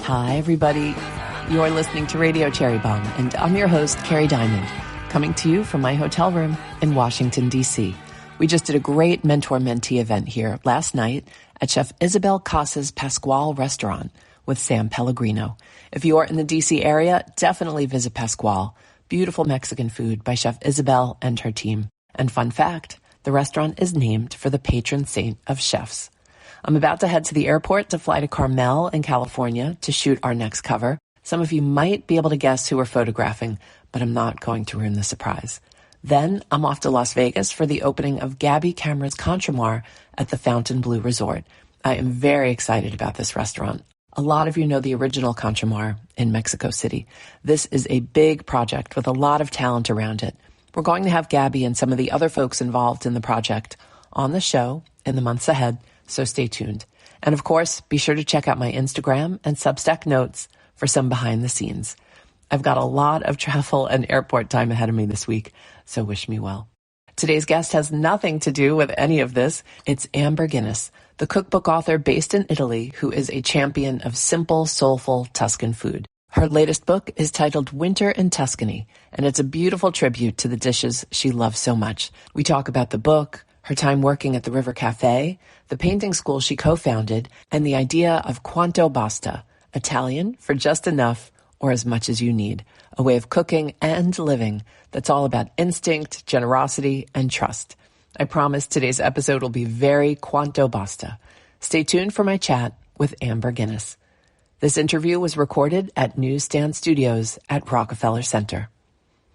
Hi, everybody. You're listening to Radio Cherry Bombe, and I'm your host, Kerry Diamond, coming to you from my hotel room in Washington, D.C. We just did a great mentor-mentee event here last night at Chef Isabel Casa's Pasquale restaurant with Sam Pellegrino. If you are in the D.C. area, definitely visit Pasquale. Beautiful Mexican food by Chef Isabel and her team. And fun fact, the restaurant is named for the patron saint of chefs. I'm about to head to the airport to fly to Carmel in California to shoot our next cover. Some of you might be able to guess who we're photographing, but I'm not going to ruin the surprise. Then I'm off to Las Vegas for the opening of Gabby Camera's Contramar at the Fontainebleau Resort. I am very excited about this restaurant. A lot of you know the original Contramar in Mexico City. This is a big project with a lot of talent around it. We're going to have Gabby and some of the other folks involved in the project on the show in the months ahead, so stay tuned. And of course, be sure to check out my Instagram and Substack notes for some behind the scenes. I've got a lot of travel and airport time ahead of me this week, so wish me well. Today's guest has nothing to do with any of this. It's Amber Guinness, the cookbook author based in Italy who is a champion of simple, soulful Tuscan food. Her latest book is titled Winter in Tuscany, and it's a beautiful tribute to the dishes she loves so much. We talk about the book, her time working at the River Cafe, the painting school she co-founded, and the idea of Quanto Basta, Italian for just enough or as much as you need, a way of cooking and living that's all about instinct, generosity, and trust. I promise today's episode will be very Quanto Basta. Stay tuned for my chat with Amber Guinness. This interview was recorded at Newsstand Studios at Rockefeller Center.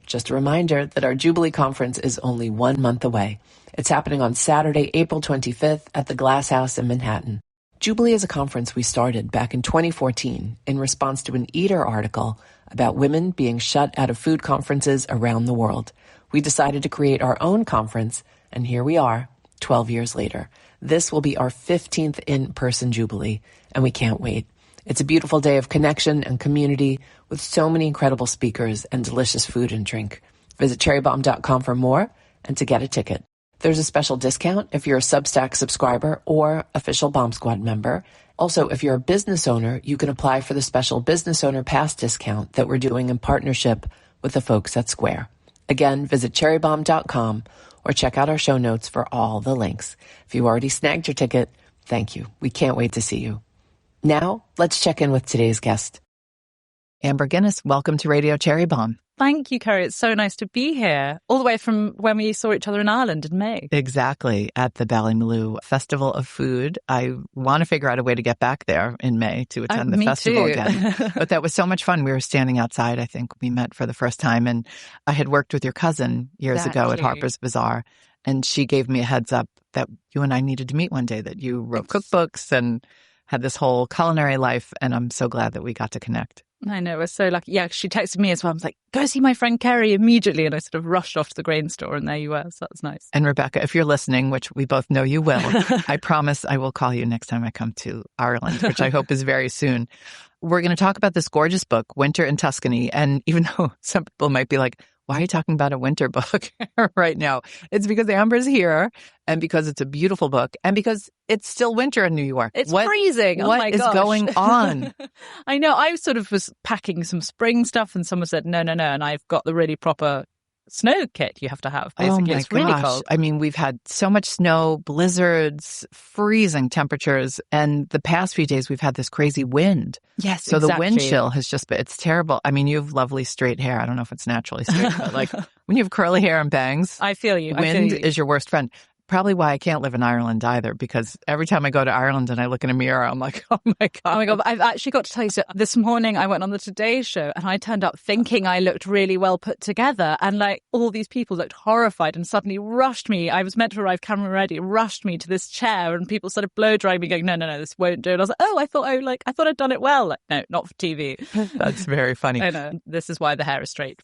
Just a reminder that our Jubilee Conference is only 1 month away. It's happening on Saturday, April 25th at the Glass House in Manhattan. Jubilee is a conference we started back in 2014 in response to an Eater article about women being shut out of food conferences around the world. We decided to create our own conference, and here we are, 12 years later. This will be our 15th in-person Jubilee, and we can't wait. It's a beautiful day of connection and community with so many incredible speakers and delicious food and drink. Visit cherrybombe.com for more and to get a ticket. There's a special discount if you're a Substack subscriber or official Bomb Squad member. Also, if you're a business owner, you can apply for the special Business Owner Pass discount that we're doing in partnership with the folks at Square. Again, visit cherrybombe.com or check out our show notes for all the links. If you already snagged your ticket, thank you. We can't wait to see you. Now, let's check in with today's guest. Amber Guinness, welcome to Radio Cherry Bombe. Thank you, Kerry. It's so nice to be here, all the way from when we saw each other in Ireland in May. Exactly, at the Ballymaloe Festival of Food. I want to figure out a way to get back there in May to attend the festival again. But that was so much fun. We were standing outside, I think we met for the first time, and I had worked with your cousin years ago at Harper's Bazaar, and she gave me a heads up that you and I needed to meet one day, that you wrote cookbooks and had this whole culinary life, and I'm so glad that we got to connect. I know, we're so lucky. Yeah, she texted me as well. I was like, go see my friend Kerry immediately. And I sort of rushed off to the grain store and there you were. So that was nice. And Rebecca, if you're listening, which we both know you will, I promise I will call you next time I come to Ireland, which I hope is very soon. We're going to talk about this gorgeous book, Winter in Tuscany. And even though some people might be like, why are you talking about a winter book right now? It's because Amber's here and because it's a beautiful book and because it's still winter in New York. It's freezing. Oh my gosh. What is going on? I know. I sort of was packing some spring stuff and someone said, no. And I've got the really proper snow kit you have to have. Basically, it's really cold. I mean, we've had so much snow, blizzards, freezing temperatures, and the past few days we've had this crazy wind. Yes, so exactly. The wind chill has just been, it's terrible. I mean, you have lovely straight hair. I don't know if it's naturally straight, but like when you have curly hair and bangs, I feel you. Wind is your worst friend. Probably why I can't live in Ireland either, because every time I go to Ireland and I look in a mirror, I'm like, oh my God. Oh my God. I've actually got to tell you, so this morning I went on the Today Show and I turned up thinking I looked really well put together. And like all these people looked horrified and suddenly rushed me. I was meant to arrive camera ready, rushed me to this chair and people started blow drying me going, no, this won't do it. I was like, I thought I'd done it well. Like, no, not for TV. That's very funny. I know. This is why the hair is straight.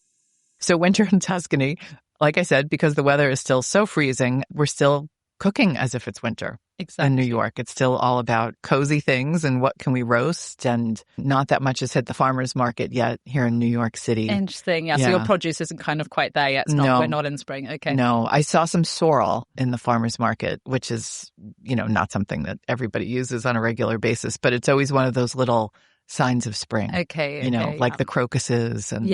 So winter in Tuscany, like I said, because the weather is still so freezing, we're still cooking as if it's winter. Exactly. In New York. It's still all about cozy things and what can we roast, and not that much has hit the farmer's market yet here in New York City. Interesting. Yeah. So your produce isn't kind of quite there yet. No. We're not in spring. Okay. No, I saw some sorrel in the farmer's market, which is, not something that everybody uses on a regular basis, but it's always one of those little signs of spring. Okay. You know, like the crocuses and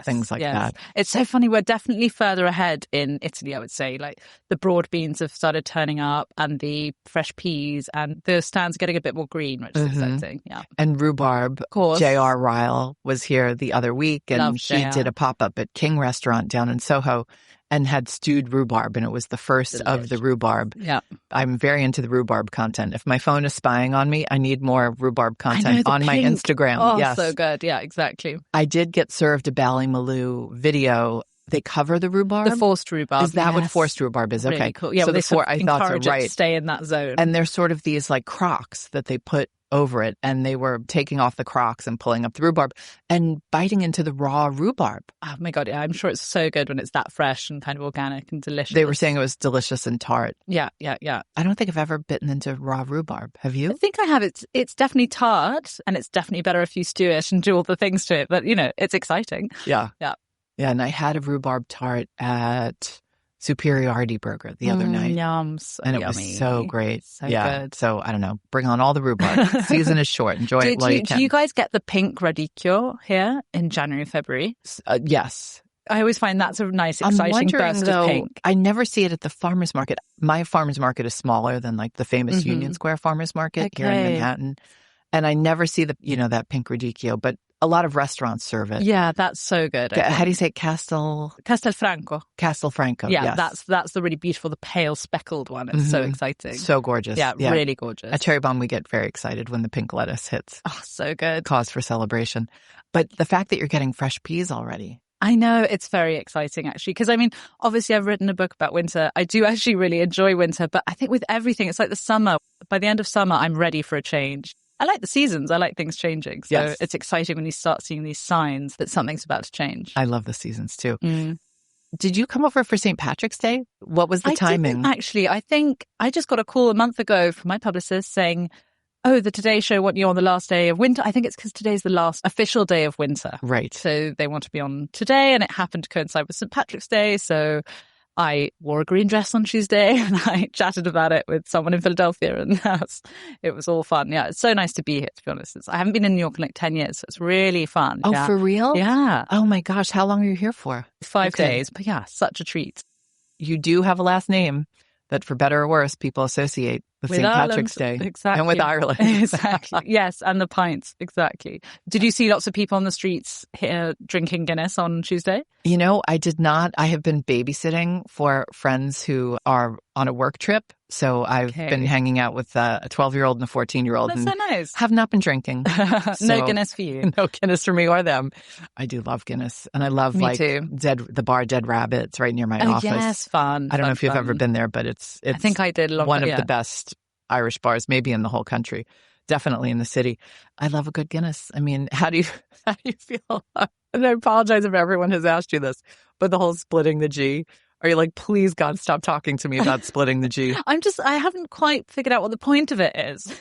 things like that. It's so funny. We're definitely further ahead in Italy, I would say. Like the broad beans have started turning up and the fresh peas, and the stands are getting a bit more green, which is exciting. Yeah. And rhubarb. Of course. J.R. Ryle was here the other week, and he did a pop-up at King Restaurant down in Soho and had stewed rhubarb, and it was the first of the rhubarb. Yeah. I'm very into the rhubarb content. If my phone is spying on me, I need more rhubarb content on my Instagram. Oh, yes. So good. Yeah, exactly. I did get served a Ballymaloo video. They cover the rhubarb? The forced rhubarb. Is that what forced rhubarb is? Okay. Really cool. Yeah, so well, I thought so, right. To stay in that zone. And there's sort of these like crocks that they put over it, and they were taking off the crocks and pulling up the rhubarb and biting into the raw rhubarb. Oh my God, yeah, I'm sure it's so good when it's that fresh and kind of organic and delicious. They were saying it was delicious and tart. Yeah. I don't think I've ever bitten into raw rhubarb. Have you? I think I have. It's definitely tart, and it's definitely better if you stew it and do all the things to it, but you know, it's exciting. Yeah, and I had a rhubarb tart at Superiority Burger the other night. Yums. And it yummy. was so great. So good. So I don't know. Bring on all the rhubarb. Season is short. Enjoy it while you can. Do you guys get the pink radicchio here in January, February? Yes. I always find that's a nice, exciting burst of pink. I never see it at the farmer's market. My farmer's market is smaller than like the famous Union Square farmer's market here in Manhattan. And I never see that pink radicchio, but a lot of restaurants serve it. Yeah, that's so good. How do you say it? Castelfranco. Castelfranco, yeah, yes. That's the really beautiful, the pale speckled one. It's so exciting. So gorgeous. Yeah, really gorgeous. At Cherry Bombe, we get very excited when the pink lettuce hits. Oh, so good. Cause for celebration. But the fact that you're getting fresh peas already. I know, it's very exciting actually, because I mean, obviously I've written a book about winter. I do actually really enjoy winter, but I think with everything, it's like the summer. By the end of summer, I'm ready for a change. I like the seasons. I like things changing. So it's exciting when you start seeing these signs that something's about to change. I love the seasons too. Did you come over for St. Patrick's Day? What was the timing? Actually, I think I just got a call a month ago from my publicist saying, oh, the Today Show want you on the last day of winter. I think it's because today's the last official day of winter. Right. So they want to be on today, and it happened to coincide with St. Patrick's Day. So I wore a green dress on Tuesday and I chatted about it with someone in Philadelphia, and it was all fun. Yeah, it's so nice to be here, to be honest. I haven't been in New York in like 10 years, so it's really fun. Oh, for real? Yeah. Oh my gosh, how long are you here for? 5 days, but yeah, such a treat. You do have a last name that, for better or worse, people associate with St. Patrick's Day. Exactly. And with Ireland. Exactly. Yes, and the pints. Exactly. Did you see lots of people on the streets here drinking Guinness on Tuesday? You know, I did not. I have been babysitting for friends who are on a work trip. So I've been hanging out with a 12-year-old and a 14-year-old. That's so nice. Have not been drinking. No Guinness for you. No Guinness for me or them. I do love Guinness. And I love too. the bar Dead Rabbit's right near my office. Yes, fun. I don't know if you've ever been there, but it's I think I did one of the best Irish bars, maybe in the whole country. Definitely in the city. I love a good Guinness. I mean, how do you feel? And I apologize if everyone has asked you this, but the whole splitting the G. Are you like, please God, stop talking to me about splitting the G? I haven't quite figured out what the point of it is.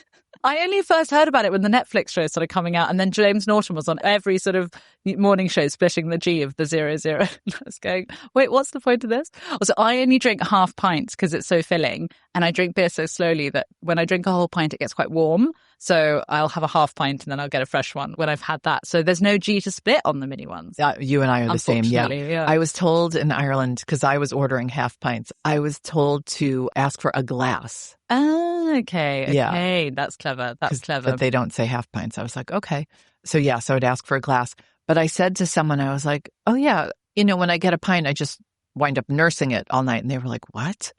I only first heard about it when the Netflix show started coming out, and then James Norton was on every sort of morning show splitting the G of the 00. I was going, wait, what's the point of this? Also, I only drink half pints because it's so filling, and I drink beer so slowly that when I drink a whole pint, it gets quite warm. So I'll have a half pint and then I'll get a fresh one when I've had that. So there's no G to split on the mini ones. You and I are the same. Yeah. I was told in Ireland, because I was ordering half pints, I was told to ask for a glass. Oh, okay. Yeah. That's clever. But they don't say half pints. I was like, okay. So I'd ask for a glass. But I said to someone, I was like, oh yeah, when I get a pint, I just wind up nursing it all night. And they were like, what?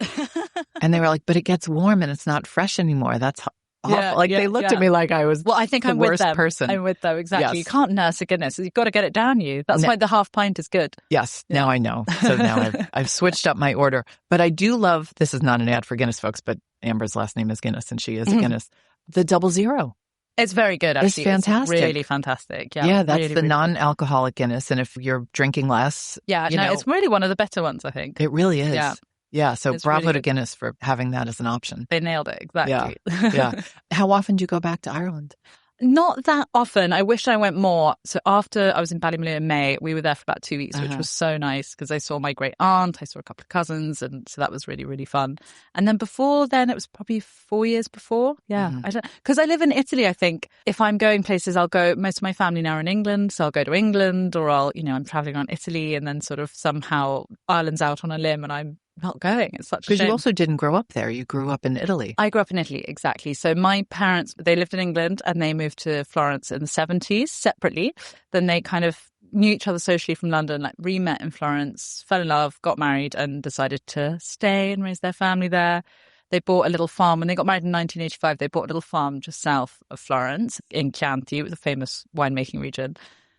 And they were like, but it gets warm and it's not fresh anymore. That's awful. They looked at me like I was I think the I'm worst with them. person. I'm with them, exactly. Yes. You can't nurse a Guinness. You've got to get it down you. That's why the half pint is good. Yes, now I know. So now I've switched up my order. But I do love, this is not an ad for Guinness, folks, but Amber's last name is Guinness and she is a Guinness. The 00. It's very good, actually. It's fantastic. It's really fantastic. Yeah, that's really, the non-alcoholic Guinness. And if you're drinking less, it's really one of the better ones, I think. It really is. Yeah, so it's bravo really to Guinness for having that as an option. They nailed it, exactly. Yeah. How often do you go back to Ireland? Not that often. I wish I went more. So after I was in Ballymaloe in May, we were there for about 2 weeks, which was so nice because I saw my great aunt, I saw a couple of cousins, and so that was really, really fun. And then before then, it was probably 4 years before. Yeah, I don't, because I live in Italy. I think if I'm going places, I'll go. Most of my family now are in England, so I'll go to England, or I'm traveling around Italy, and then sort of somehow Ireland's out on a limb, and I'm not going. It's such a shame. Because you also didn't grow up there. You grew up in Italy. I grew up in Italy, exactly. So my parents, they lived in England and they moved to Florence in the 70s separately. Then they kind of knew each other socially from London, like re-met in Florence, fell in love, got married and decided to stay and raise their family there. They bought a little farm. When they got married in 1985, they bought a little farm just south of Florence in Chianti, with a famous winemaking region.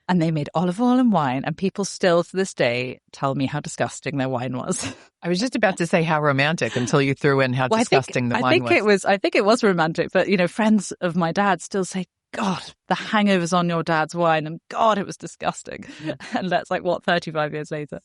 And they made olive oil and wine, and people still to this day tell me how disgusting their wine was. I was just about to say how romantic until you threw in how disgusting the wine was. I think it was romantic, but friends of my dad still say, God, the hangovers on your dad's wine, and God, it was disgusting. Yeah. And that's 35 years later.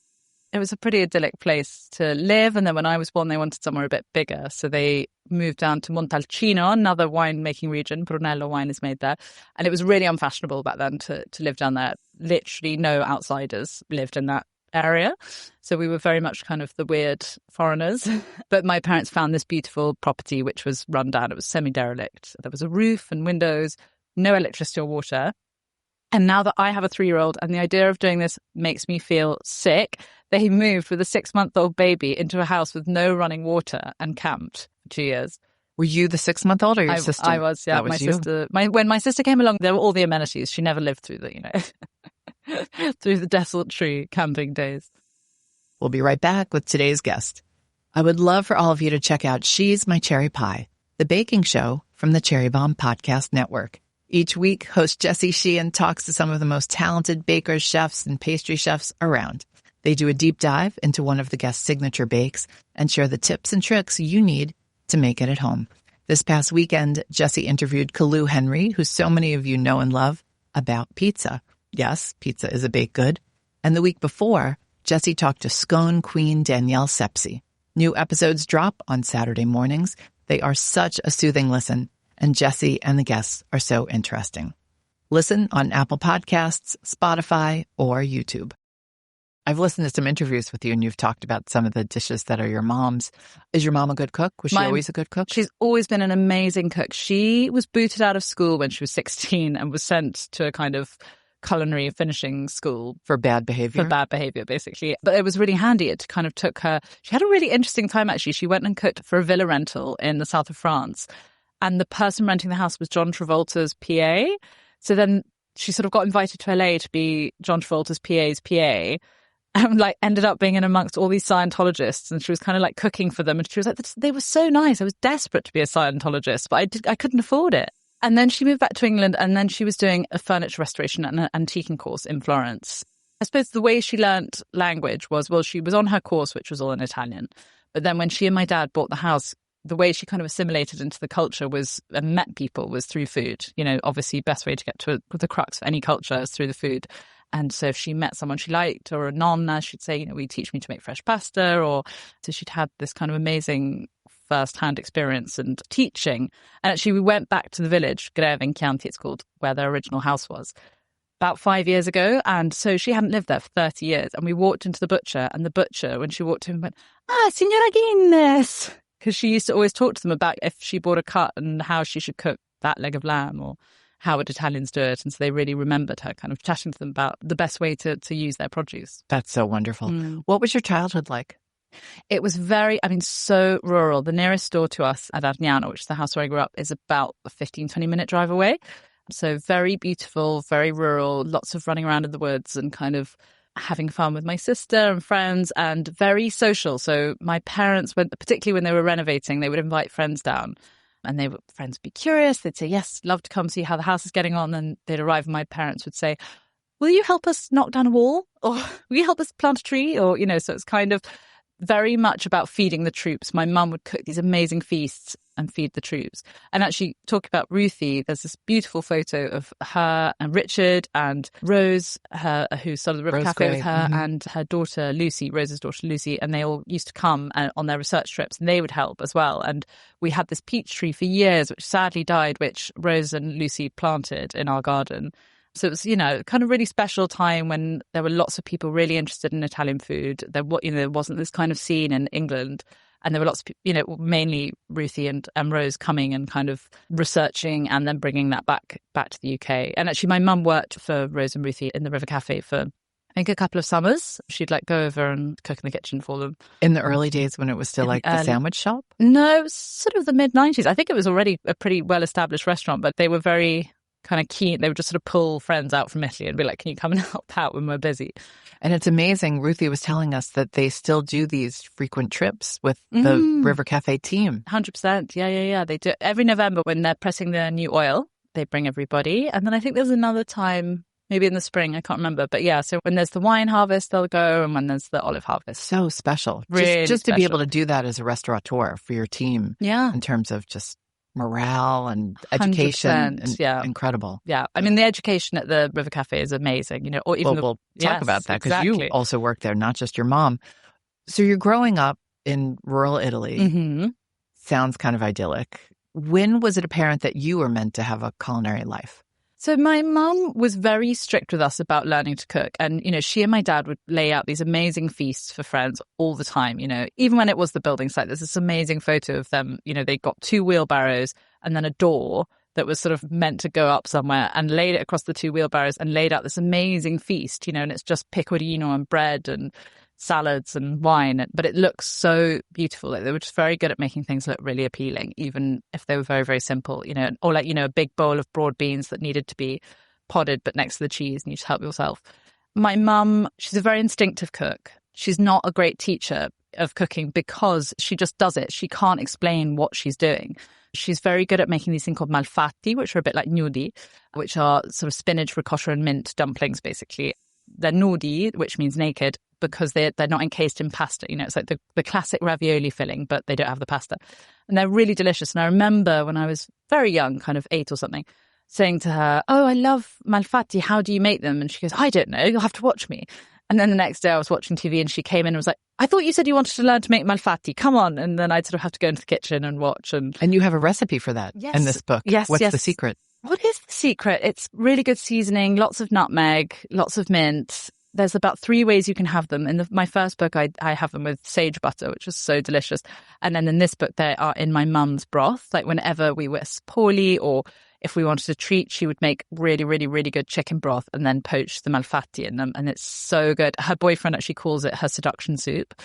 It was a pretty idyllic place to live. And then when I was born, they wanted somewhere a bit bigger. So they moved down to Montalcino, another winemaking region. Brunello wine is made there. And it was really unfashionable back then to live down there. Literally no outsiders lived in that area. So we were very much kind of the weird foreigners. But my parents found this beautiful property, which was run down. It was semi-derelict. There was a roof and windows, no electricity or water. And now that I have a 3-year-old and the idea of doing this makes me feel sick, they moved with a 6-month-old baby into a house with no running water and camped for 2 years. Were you the 6-month-old or your sister? I was, yeah. My sister. When my sister came along, there were all the amenities. She never lived through the, through the desultory camping days. We'll be right back with today's guest. I would love for all of you to check out She's My Cherry Pie, the baking show from the Cherry Bombe Podcast Network. Each week, host Jessie Sheehan talks to some of the most talented bakers, chefs, and pastry chefs around. They do a deep dive into one of the guest's signature bakes and share the tips and tricks you need to make it at home. This past weekend, Jessie interviewed Kalu Henry, who so many of you know and love, about pizza. Yes, pizza is a baked good. And the week before, Jessie talked to scone queen Danielle Sepsi. New episodes drop on Saturday mornings. They are such a soothing listen, and Jessie and the guests are so interesting. Listen on Apple Podcasts, Spotify, or YouTube. I've listened to some interviews with you, and you've talked about some of the dishes that are your mom's. Is your mom a good cook? Was she always a good cook? She's always been an amazing cook. She was booted out of school when she was 16 and was sent to a kind of culinary finishing school. For bad behavior? For bad behavior, basically. But it was really handy. It kind of took her... She had a really interesting time, actually. She went and cooked for a villa rental in the south of France. And the person renting the house was John Travolta's PA. So then she sort of got invited to LA to be John Travolta's PA's PA. And ended up being in amongst all these Scientologists, and she was kind of cooking for them. And she was like, they were so nice. I was desperate to be a Scientologist, but I couldn't afford it. And then she moved back to England, and then she was doing a furniture restoration and an antiquing course in Florence. I suppose the way she learnt language was, she was on her course, which was all in Italian. But then when she and my dad bought the house, the way she kind of assimilated into the culture was, and met people, was through food. Obviously best way to get to the crux of any culture is through the food. And so if she met someone she liked, or a nonna, she'd say, will you teach me to make fresh pasta? Or so she'd had this kind of amazing first-hand experience and teaching. And actually we went back to the village, Greve in Chianti it's called, where their original house was, about 5 years ago. And so she hadn't lived there for 30 years. And we walked into the butcher, and the butcher, when she walked in, went, Signora Guinness. Because she used to always talk to them about if she bought a cut and how she should cook that leg of lamb, or how would Italians do it. And so they really remembered her kind of chatting to them about the best way to use their produce. That's so wonderful. What was your childhood like? It was so rural. The nearest store to us at Arniano, which is the house where I grew up, is about a 15-20 minute drive away. So very beautiful, very rural, lots of running around in the woods and kind of having fun with my sister and friends, and very social. So my parents, particularly when they were renovating, they would invite friends down. And friends would be curious. They'd say, yes, love to come see how the house is getting on. And they'd arrive and my parents would say, will you help us knock down a wall? Or will you help us plant a tree? Or, so it's kind of very much about feeding the troops. My mum would cook these amazing feasts and feed the troops. And actually, talking about Ruthie, there's this beautiful photo of her and Richard and Rose, who started the River Rose Cafe Gray. with her, and her daughter Lucy, Rose's daughter Lucy, and they all used to come on their research trips, and they would help as well. And we had this peach tree for years, which sadly died, which Rose and Lucy planted in our garden. So it was, kind of really special time when there were lots of people really interested in Italian food. There wasn't this kind of scene in England. And there were lots of people, mainly Ruthie and Rose coming and kind of researching and then bringing that back to the UK. And actually, my mum worked for Rose and Ruthie in the River Cafe for, I think, a couple of summers. She'd go over and cook in the kitchen for them. In the early days when it was still the sandwich shop? No, it was sort of the mid-90s. I think it was already a pretty well-established restaurant, but they were very kind of keen. They would just sort of pull friends out from Italy and be like, can you come and help out when we're busy? And it's amazing. Ruthie was telling us that they still do these frequent trips with the River Cafe team. 100%. Yeah. They do it every November when they're pressing their new oil. They bring everybody. And then I think there's another time, maybe in the spring, I can't remember. But yeah, so when there's the wine harvest, they'll go, and when there's the olive harvest. So special. Really just to special. be able to do that as a restaurateur for your team. Yeah. In terms of just morale and education. Incredible. Yeah. I mean, the education at the River Cafe is amazing, or even we'll talk about that because exactly. you also work there, not just your mom. So you're growing up in rural Italy. Mm-hmm. Sounds kind of idyllic. When was it apparent that you were meant to have a culinary life? So my mum was very strict with us about learning to cook. And, she and my dad would lay out these amazing feasts for friends all the time, even when it was the building site. There's this amazing photo of them. They got 2 wheelbarrows and then a door that was sort of meant to go up somewhere, and laid it across the 2 wheelbarrows and laid out this amazing feast, and it's just pecorino and bread and salads and wine, but it looks so beautiful. They were just very good at making things look really appealing, even if they were very, very simple, or a big bowl of broad beans that needed to be podded, but next to the cheese, and you just help yourself. My mum, she's a very instinctive cook. She's not a great teacher of cooking because she just does it. She can't explain what she's doing. She's very good at making these things called malfatti, which are a bit like nudi, which are sort of spinach, ricotta and mint dumplings, basically. They're nudi, which means naked, because they're not encased in pasta. It's like the classic ravioli filling, but they don't have the pasta. And they're really delicious. And I remember when I was very young, kind of 8 or something, saying to her, "Oh, I love malfatti. How do you make them?" And she goes, "I don't know. You'll have to watch me." And then the next day I was watching TV and she came in and was like, "I thought you said you wanted to learn to make malfatti. Come on." And then I'd sort of have to go into the kitchen and watch. And you have a recipe for that in this book. Yes. What's the secret? What is the secret? It's really good seasoning, lots of nutmeg, lots of mint. There's about 3 ways you can have them. In my first book, I have them with sage butter, which is so delicious. And then in this book, they are in my mum's broth. Like whenever we were poorly or if we wanted a treat, she would make really, really, really good chicken broth and then poach the malfatti in them. And it's so good. Her boyfriend actually calls it her seduction soup.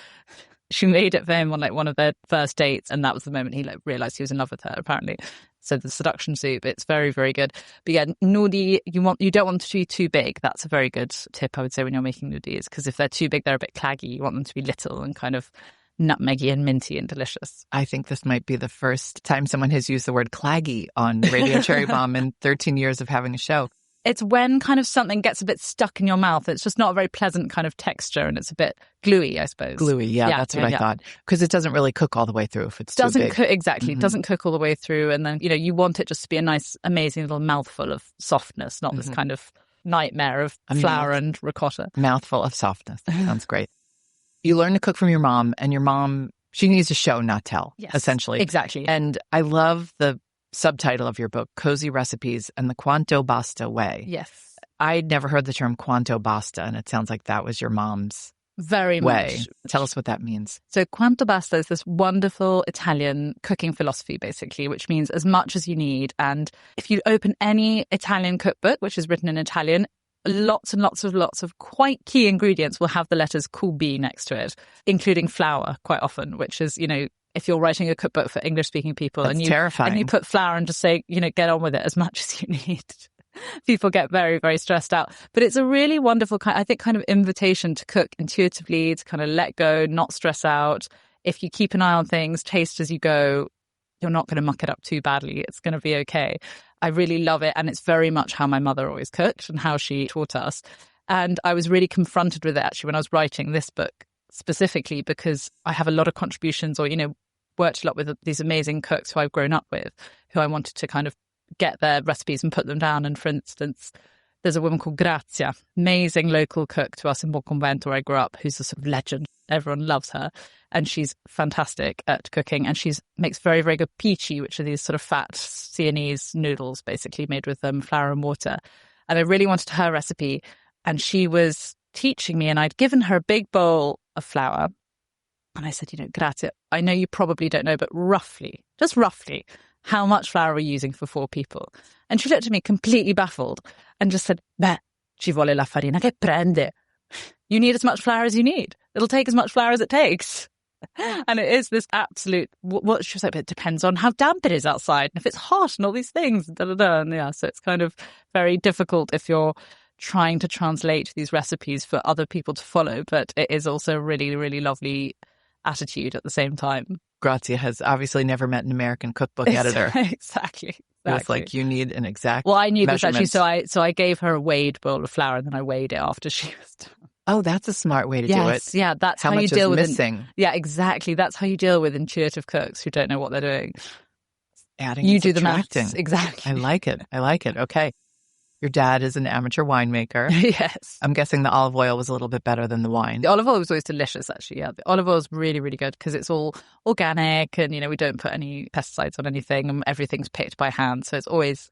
She made it for him on one of their first dates. And that was the moment he realized he was in love with her, apparently. So the seduction soup, it's very, very good. But yeah, nudi, you don't want them to be too big. That's a very good tip, I would say, when you're making nudis, because if they're too big, they're a bit claggy. You want them to be little and kind of nutmeggy and minty and delicious. I think this might be the first time someone has used the word claggy on Radio Cherry Bombe in 13 years of having a show. It's when kind of something gets a bit stuck in your mouth. It's just not a very pleasant kind of texture and it's a bit gluey, I suppose. Gluey, yeah, that's what I thought. Because it doesn't really cook all the way through if it's too big. Exactly. It doesn't cook all the way through. And then, you want it just to be a nice, amazing little mouthful of softness, not this kind of nightmare of flour and ricotta. Mouthful of softness. That sounds great. You learn to cook from your mom, and your mom, she needs to show, not tell, essentially. Exactly. And I love the subtitle of your book, Cozy Recipes and the Quanto Basta Way. Yes. I'd never heard the term Quanto Basta, and it sounds like that was your mom's very way. Much. Tell us what that means. So Quanto Basta is this wonderful Italian cooking philosophy, basically, which means as much as you need. And if you open any Italian cookbook, which is written in Italian, lots and lots of quite key ingredients will have the letters QB next to it, including flour quite often, which is, if you're writing a cookbook for English-speaking people That's terrifying. And you put flour and just say, get on with it as much as you need. People get very, very stressed out. But it's a really wonderful, kind of invitation to cook intuitively, to kind of let go, not stress out. If you keep an eye on things, taste as you go, you're not going to muck it up too badly. It's going to be okay. I really love it. And it's very much how my mother always cooked and how she taught us. And I was really confronted with it actually when I was writing this book. specifically because I have a lot of contributions or, worked a lot with these amazing cooks who I've grown up with, who I wanted to kind of get their recipes and put them down. And for instance, there's a woman called Grazia, amazing local cook to us in Buonconvento where I grew up, who's a sort of legend. Everyone loves her. And she's fantastic at cooking. And she makes very, very good pici, which are these sort of fat Sienese noodles, basically made with flour and water. And I really wanted her recipe. And she was teaching me, and I'd given her a big bowl of flour. And I said, Grazia, I know you probably don't know, but roughly, just roughly, how much flour are we using for 4 people? And she looked at me completely baffled and just said, beh, ci vuole la farina che prende. You need as much flour as you need. It'll take as much flour as it takes. And it is this absolute, what she was like, but it depends on how damp it is outside and if it's hot and all these things. And yeah, so it's kind of very difficult if you're trying to translate these recipes for other people to follow, but it is also a really, really lovely attitude at the same time. Grazia has obviously never met an American cookbook editor. Exactly. It was like, you need an exact Well, I knew this actually, so I gave her a weighed bowl of flour and then I weighed it after she was done. Oh, that's a smart way to do it. Yeah, that's how much you deal is with missing. Yeah, exactly. That's how you deal with intuitive cooks who don't know what they're doing. Adding you and do the subtracting. maths. Exactly. I like it. Okay. Your dad is an amateur winemaker. Yes. I'm guessing the olive oil was a little bit better than the wine. The olive oil was always delicious, actually. Yeah, the olive oil is really, really good because it's all organic and, we don't put any pesticides on anything and everything's picked by hand. So it's always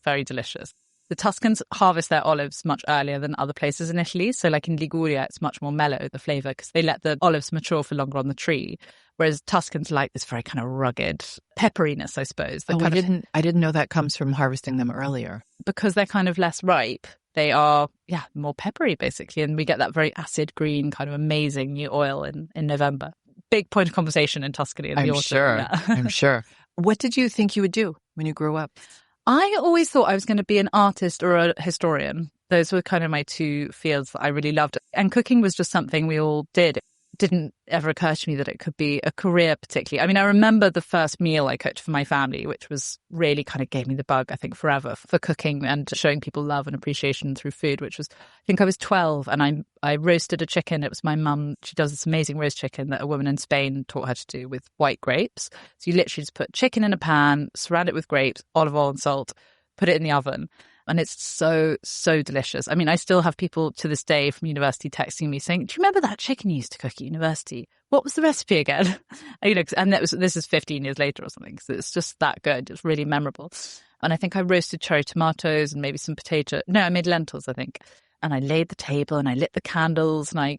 very delicious. The Tuscans harvest their olives much earlier than other places in Italy. So like in Liguria, it's much more mellow, the flavour, because they let the olives mature for longer on the tree. Whereas Tuscans like this very kind of rugged pepperiness, I suppose. I didn't know that comes from harvesting them earlier. Because they're kind of less ripe, they are, more peppery, basically. And we get that very acid green kind of amazing new oil in November. Big point of conversation in Tuscany in the autumn. Sure. Yeah. I'm sure. What did you think you would do when you grew up? I always thought I was going to be an artist or a historian. Those were kind of my 2 fields that I really loved. And cooking was just something we all did. It didn't ever occur to me that it could be a career particularly. I mean, I remember the first meal I cooked for my family, which was really kind of gave me the bug, I think, forever for cooking and showing people love and appreciation through food, which was, I think I was 12 and I roasted a chicken. It was my mum. She does this amazing roast chicken that a woman in Spain taught her to do with white grapes. So you literally just put chicken in a pan, surround it with grapes, olive oil and salt, put it in the oven. And it's so, so delicious. I mean, I still have people to this day from university texting me saying, do you remember that chicken you used to cook at university? What was the recipe again? And this is 15 years later or something. So it's just that good. It's really memorable. And I think I roasted cherry tomatoes and maybe some potato. No, I made lentils, I think. And I laid the table and I lit the candles and I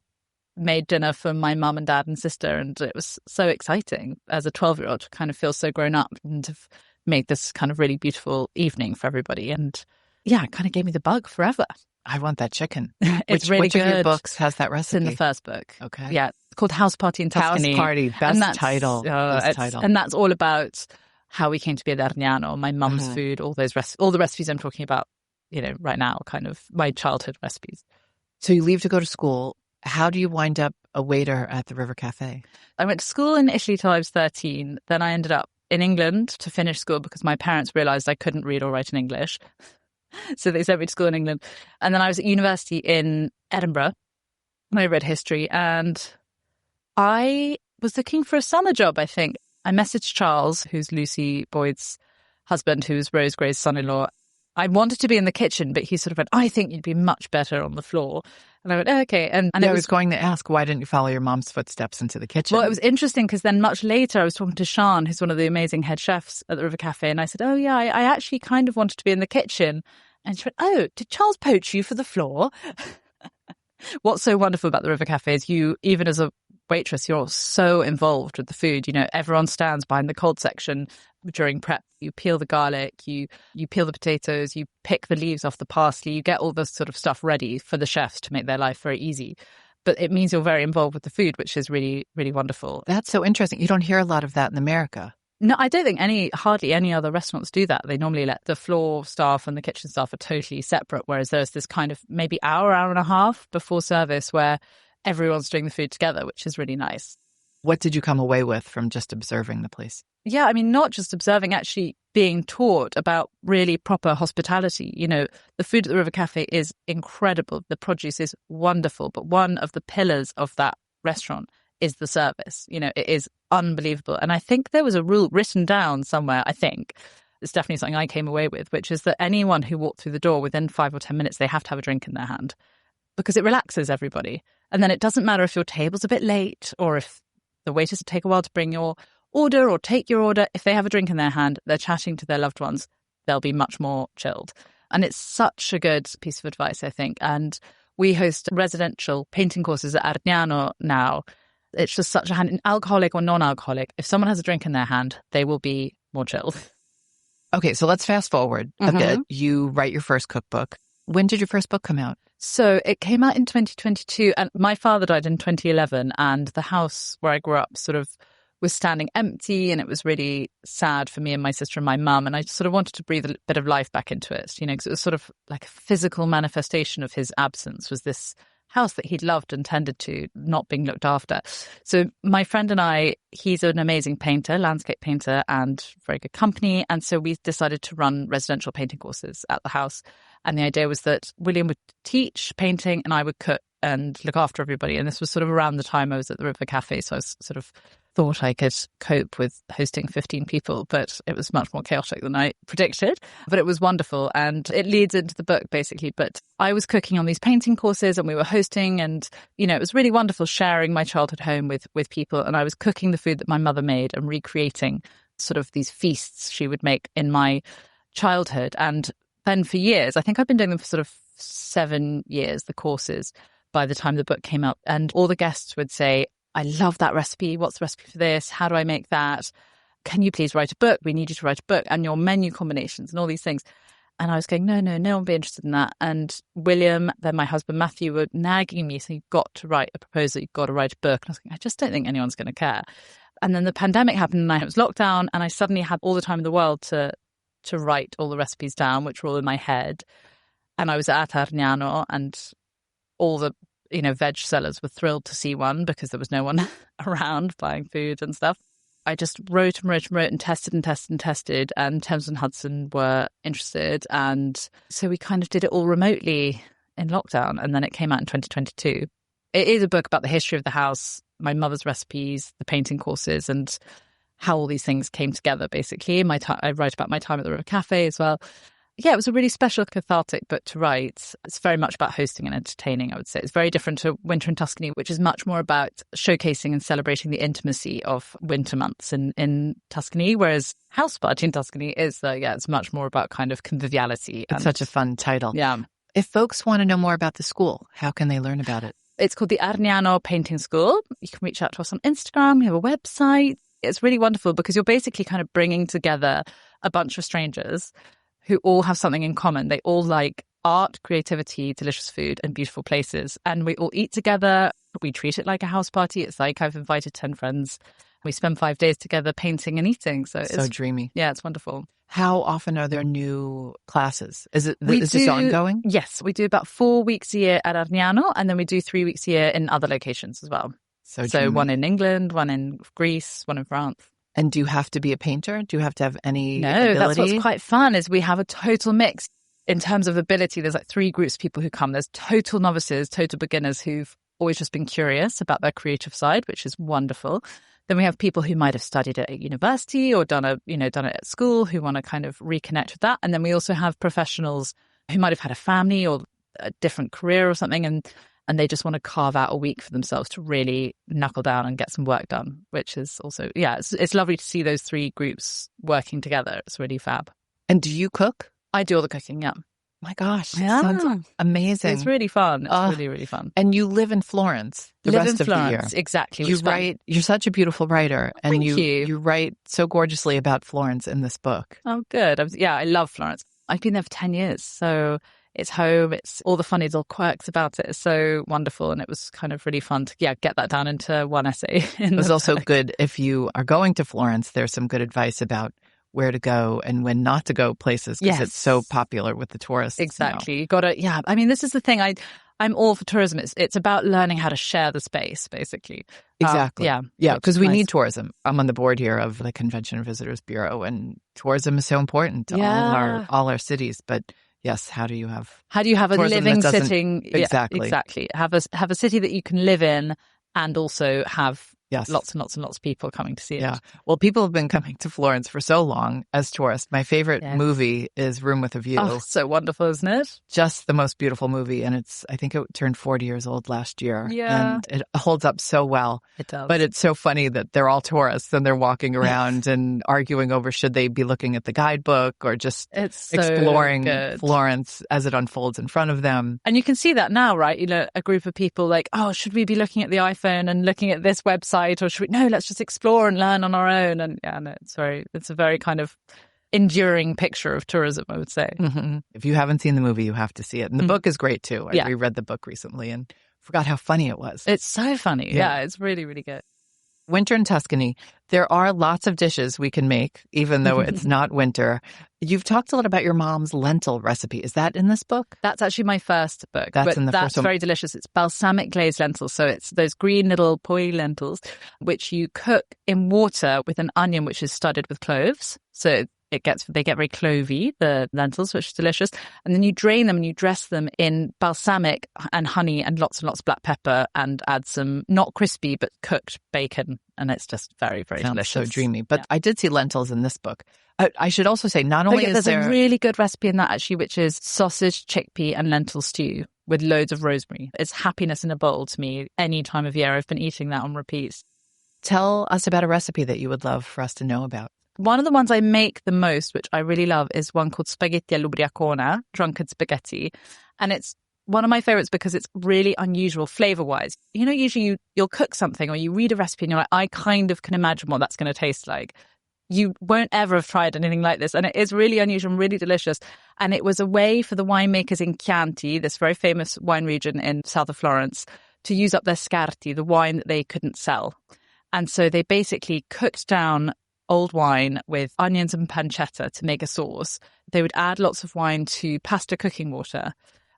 made dinner for my mum and dad and sister. And it was so exciting as a 12-year-old to kind of feel so grown up and to make this kind of really beautiful evening for everybody. And yeah, it kind of gave me the bug forever. I want that chicken. It's really which good. Which of your books has that recipe? It's in the first book. Okay. Yeah, it's called House Party in Tuscany. House Party, best title. And that's all about how we came to be at Arniano, my mum's food, all the recipes I'm talking about, right now, kind of my childhood recipes. So you leave to go to school. How do you wind up a waiter at the River Cafe? I went to school in Italy till I was 13. Then I ended up in England to finish school because my parents realised I couldn't read or write in English. So they sent me to school in England. And then I was at university in Edinburgh and I read history and I was looking for a summer job, I think. I messaged Charles, who's Lucy Boyd's husband, who's Rose Gray's son-in-law. I wanted to be in the kitchen, but he sort of went, I think you'd be much better on the floor. And I went, okay. And I was going to ask, why didn't you follow your mom's footsteps into the kitchen? Well, it was interesting because then much later I was talking to Sian, who's one of the amazing head chefs at the River Cafe. And I said, oh, yeah, I actually kind of wanted to be in the kitchen. And she went, oh, did Charles poach you for the floor? What's so wonderful about the River Cafe is you, even as a waitress, you're so involved with the food. Everyone stands behind the cold section during prep. You peel the garlic, you peel the potatoes, you pick the leaves off the parsley, you get all this sort of stuff ready for the chefs to make their life very easy. But it means you're very involved with the food, which is really, really wonderful. That's so interesting. You don't hear a lot of that in America. No, I don't think hardly any other restaurants do that. They normally let the floor staff and the kitchen staff are totally separate, whereas there's this kind of maybe hour and a half before service where everyone's doing the food together, which is really nice. What did you come away with from just observing the place? Yeah, I mean, not just observing, actually being taught about really proper hospitality. The food at the River Cafe is incredible. The produce is wonderful. But one of the pillars of that restaurant is the service. You know, it is unbelievable. And I think there was a rule written down somewhere, I think. It's definitely something I came away with, which is that anyone who walked through the door within 5 or 10 minutes, they have to have a drink in their hand because it relaxes everybody. And then it doesn't matter if your table's a bit late or if the waiters take a while to bring your order or take your order. If they have a drink in their hand, they're chatting to their loved ones, they'll be much more chilled. And it's such a good piece of advice, I think. And we host residential painting courses at Arniano now. It's just such a hand, alcoholic or non-alcoholic. If someone has a drink in their hand, they will be more chilled. Okay, so let's fast forward a bit. You write your first cookbook. When did your first book come out? So it came out in 2022, and my father died in 2011, and the house where I grew up sort of was standing empty, and it was really sad for me and my sister and my mum, and I sort of wanted to breathe a bit of life back into it, you know, because it was sort of like a physical manifestation of his absence, was this house that he'd loved and tended to not being looked after. So my friend and I, he's an amazing painter, landscape painter, and very good company. And so we decided to run residential painting courses at the house. And the idea was that William would teach painting and I would cook and look after everybody. And this was sort of around the time I was at the River Cafe. So I was sort of thought I could cope with hosting 15 people, but it was much more chaotic than I predicted. But it was wonderful. And it leads into the book, basically. But I was cooking on these painting courses and we were hosting, and, you know, it was really wonderful sharing my childhood home with people. And I was cooking the food that my mother made and recreating sort of these feasts she would make in my childhood. And then for years, I think I've been doing them for sort of 7 years, the courses, by the time the book came out. And all the guests would say, I love that recipe. What's the recipe for this? How do I make that? Can you please write a book? We need you to write a book, and your menu combinations and all these things. And I was going, no one will be interested in that. And William, then my husband Matthew, were nagging me, saying, you've got to write a proposal, you've got to write a book. And I was going, I just don't think anyone's going to care. And then the pandemic happened and it was lockdown, and I suddenly had all the time in the world to write all the recipes down, which were all in my head. And I was at Arniano, and all the veg sellers were thrilled to see one because there was no one around buying food and stuff. I just wrote and tested, and Thames and Hudson were interested. And so we kind of did it all remotely in lockdown. And then it came out in 2022. It is a book about the history of the house, my mother's recipes, the painting courses, and how all these things came together, basically. I write about my time at the River Cafe as well. Yeah, it was a really special, cathartic book to write. It's very much about hosting and entertaining, I would say. It's very different to Winter in Tuscany, which is much more about showcasing and celebrating the intimacy of winter months in Tuscany, whereas House Party in Tuscany is, it's much more about kind of conviviality. It's such a fun title. Yeah. If folks want to know more about the school, how can they learn about it? It's called the Arniano Painting School. You can reach out to us on Instagram. We have a website. It's really wonderful because you're basically kind of bringing together a bunch of strangers who all have something in common. They all like art, creativity, delicious food, and beautiful places. And we all eat together. We treat it like a house party. It's like I've invited 10 friends. We spend 5 days together painting and eating. So it's dreamy. Yeah, it's wonderful. How often are there new classes? Is this ongoing? Yes, we do about 4 weeks a year at Arniano, and then we do 3 weeks a year in other locations as well. So one in England, one in Greece, one in France. And do you have to be a painter? Do you have to have any No, ability? That's what's quite fun is we have a total mix. In terms of ability, there's like 3 groups of people who come. There's total novices, total beginners who've always just been curious about their creative side, which is wonderful. Then we have people who might have studied at a university or done it at school, who want to kind of reconnect with that. And then we also have professionals who might have had a family or a different career or something, and they just want to carve out a week for themselves to really knuckle down and get some work done, which is also, it's lovely to see those 3 groups working together. It's really fab. And do you cook? I do all the cooking, yeah. My gosh, yeah. Sounds amazing. It's really fun. It's really, really fun. And you live in Florence the rest of the year. Exactly. You're such a beautiful writer. And Thank you write so gorgeously about Florence in this book. Oh, good. I love Florence. I've been there for 10 years. So it's home. It's all the funny little quirks about it. It's so wonderful. And it was kind of really fun to get that down into one essay. It was also good if you are going to Florence, there's some good advice about where to go and when not to go places because it's so popular with the tourists. Exactly. You gotta, I mean, this is the thing. I'm all for tourism. It's about learning how to share the space, basically. Exactly. Yeah, because we nice. need tourism. I'm on the board here of the Convention and Visitors Bureau, and tourism is so important to all our cities. But yes, how do you have a living, sitting? Exactly. Exactly. Have a city that you can live in and also have Yes. lots and lots and lots of people coming to see it. Yeah. Well, people have been coming to Florence for so long as tourists. My favorite movie is Room with a View. Oh, so wonderful, isn't it? Just the most beautiful movie. And I think it turned 40 years old last year. Yeah. And it holds up so well. It does. But it's so funny that they're all tourists and they're walking around and arguing over should they be looking at the guidebook or just exploring Florence as it unfolds in front of them. And you can see that now, right? You know, a group of people like, oh, should we be looking at the iPhone and looking at this website? Or should we? No, let's just explore and learn on our own. And it's a very kind of enduring picture of tourism, I would say. Mm-hmm. If you haven't seen the movie, you have to see it. And the book is great too. I reread the book recently and forgot how funny it was. It's so funny. Yeah, it's really, really good. Winter in Tuscany, there are lots of dishes we can make, even though it's not winter. You've talked a lot about your mom's lentil recipe. Is that in this book? That's actually my first book. That's in the first one. Very delicious. It's balsamic glazed lentils. So it's those green little poi lentils, which you cook in water with an onion, which is studded with cloves. So they get very clovey, the lentils, which is delicious. And then you drain them and you dress them in balsamic and honey and lots of black pepper and add some not crispy but cooked bacon. And it's just very, very delicious. So dreamy. But I did see lentils in this book. I should also say, not only is there's a really good recipe in that actually, which is sausage, chickpea and lentil stew with loads of rosemary. It's happiness in a bowl to me any time of year. I've been eating that on repeat. Tell us about a recipe that you would love for us to know about. One of the ones I make the most, which I really love, is one called spaghetti all'ubriacona, drunken spaghetti. And it's one of my favorites because it's really unusual flavor-wise. You know, usually you'll cook something or you read a recipe and you're like, I kind of can imagine what that's going to taste like. You won't ever have tried anything like this. And it is really unusual and really delicious. And it was a way for the winemakers in Chianti, this very famous wine region in south of Florence, to use up their scarti, the wine that they couldn't sell. And so they basically cooked down old wine with onions and pancetta to make a sauce. They would add lots of wine to pasta cooking water